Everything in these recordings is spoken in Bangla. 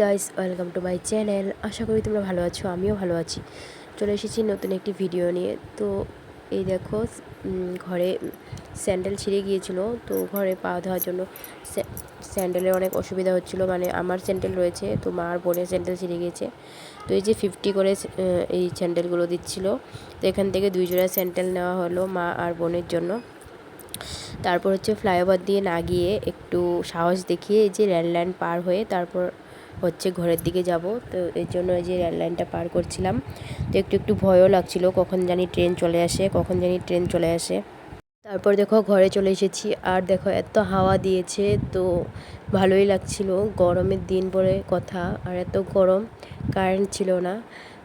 Guys, welcome to my channel. আশা করি তোমরা ভালো আছো, আমিও ভালো আছি। চলে এসেছি নতুন একটি ভিডিও নিয়ে। তো এই দেখো, ঘরে স্যান্ডেল ছিঁড়ে গিয়েছিল, তো ঘরে পা ধোয়ার জন্য স্যান্ডেলের অনেক অসুবিধা হচ্ছিল। মানে আমার স্যান্ডেল রয়েছে, তো মা আর বোনের স্যান্ডেল ছিঁড়ে গিয়েছে। তো এই যে 50 করে এই স্যান্ডেলগুলো দিচ্ছিল, তো এখান থেকে 2 জোড়া স্যান্ডেল নেওয়া হলো মা আর বোনের জন্য। তারপর হচ্ছে ফ্লাইওভার দিয়ে না গিয়ে একটু সাহস দেখিয়ে এই যে রেল লাইন পার হয়ে তারপর হচ্ছে ঘরের দিকে যাব। তো এর জন্য এই যে রেল লাইনটা পার করছিলাম। তো একটু ভয়ও লাগছিল, কখন জানি ট্রেন চলে আসে। তারপর দেখো ঘরে চলে এসেছি, আর দেখো এত হাওয়া দিয়েছে, তো ভালোই লাগছিল। গরমের দিন বলে কথা, আর এত গরম, কারেন্ট ছিল না।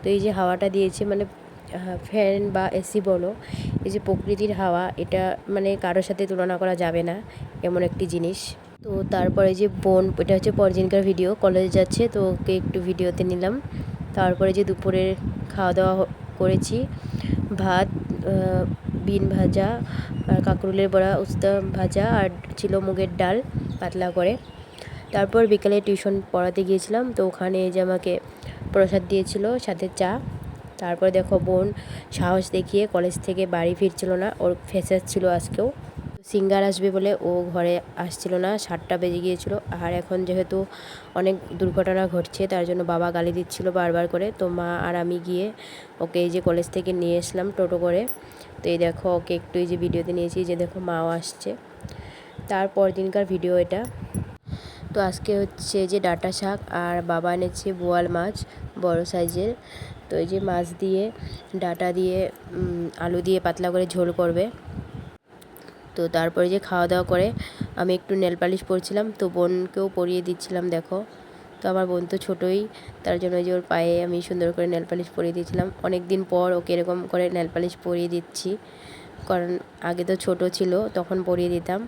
তো এই যে হাওয়াটা দিয়েছে, মানে ফ্যান বা এসি বলো, এই যে প্রকৃতির হাওয়া, এটা মানে কারোর সাথে তুলনা করা যাবে না, এমন একটি জিনিস। তো তারপরে যে বোন, এটা হচ্ছে পরদিনকার ভিডিও, কলেজে যাচ্ছে, তো ওকে একটু ভিডিওতে নিলাম। তারপরে যে দুপুরের খাওয়া দাওয়া করেছি, ভাত, বিন ভাজা, আর কাঁকরোলের বড়া, উস্তা ভাজা, আর ছিল মুগের ডাল পাতলা করে। তারপর বিকেলে টিউশন পড়াতে গিয়েছিলাম, তো ওখানে এই যে আমাকে প্রসাদ দিয়েছিল, সাথে চা। তারপর দেখো বোন সাহস দেখিয়ে কলেজ থেকে বাড়ি ফিরছিল না, ওর ফেসাস ছিল আজকেও। সিঙ্গার আসবে বলে ও ঘরে আসছিল না, 7টা বেজে গিয়েছিল। আর এখন যেহেতু অনেক দুর্ঘটনা ঘটছে, তার জন্য বাবা গালি দিচ্ছিল বারবার করে। তো মা আর আমি গিয়ে ওকে এই যে কলেজ থেকে নিয়ে আসলাম টোটো করে। তো এই দেখো ওকে একটু এই যে ভিডিওতে নিয়েছি, যে দেখো মাও আসছে। তারপর দিনকার ভিডিও এটা। তো আজকে হচ্ছে যে ডাঁটা শাক, আর বাবা এনেছে বোয়াল মাছ বড় সাইজের। তো এই যে মাছ দিয়ে, ডাঁটা দিয়ে, আলু দিয়ে পাতলা করে ঝোল করবে। তো তারপরে যে খাওয়া দাওয়া করে আমি একটু নেল পালিশ পরছিলাম, তো বোনকেও পরিয়ে দিচ্ছিলাম দেখো। তো আমার বোন তো ছোটোই, তার জন্য যে ওর পায়ে আমি সুন্দর করে নেল পালিশ পরিয়ে দিয়েছিলাম। অনেক দিন পর ওকে এরকম করে নেল পালিশ পরিয়ে দিচ্ছি, কারণ আগে তো ছোট ছিল তখন পরিয়ে দিতাম,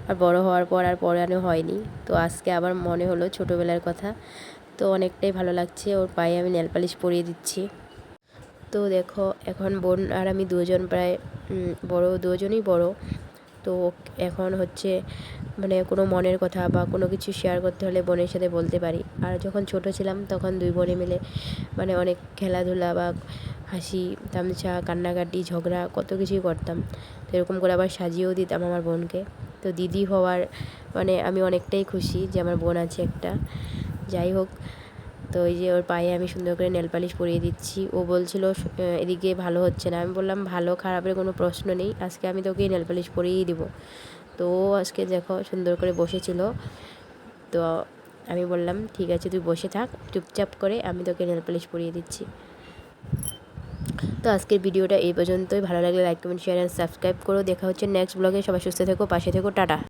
আর বড় হওয়ার পর আর পরানো হয়নি। তো আজকে আবার মনে হলো ছোটোবেলার কথা, তো অনেকটাই ভালো লাগছে, ওর পায়ে আমি নেল পালিশ পরিয়ে দিচ্ছি। তো দেখো এখন বোন আর আমি দুজন প্রায় দুজনই বড়। তো এখন হচ্ছে মানে কোনো মনের কথা বা কোনো কিছু শেয়ার করতে হলে বোনের সাথে বলতে পারি। আর যখন ছোট ছিলাম তখন 2 বোনে মিলে মানে অনেক খেলাধুলা বা হাসি তামসা, কান্নাকাটি, ঝগড়া, কত কিছুই করতাম। তো এরকম করে আবার সাজিয়েও দিতাম আমার বোনকে। তো দিদি হওয়ার মানে আমি অনেকটাই খুশি যে আমার বোন আছে একটা। যাই হোক, তো এই যে ওর পায়ে আমি সুন্দর করে নেল পালিশ পরিয়ে দিচ্ছি। ও বলছিল এদিকে ভালো হচ্ছে না, আমি বললাম ভালো খারাপের কোনো প্রশ্ন নেই, আজকে আমি তোকে নেল পালিশ পরিয়েই দিব। তো আজকে দেখো সুন্দর করে বসেছিল, তো আমি বললাম ঠিক আছে তুই বসে থাক চুপচাপ করে, আমি তোকে নেল পালিশ পরিয়ে দিচ্ছি। তো আজকের ভিডিওটা এই পর্যন্তই। ভালো লাগলে like, comment, share and subscribe করো। দেখা হচ্ছে নেক্সট ব্লগে। সবাই সুস্থ থেকো, পাশে থেকো, টাটা।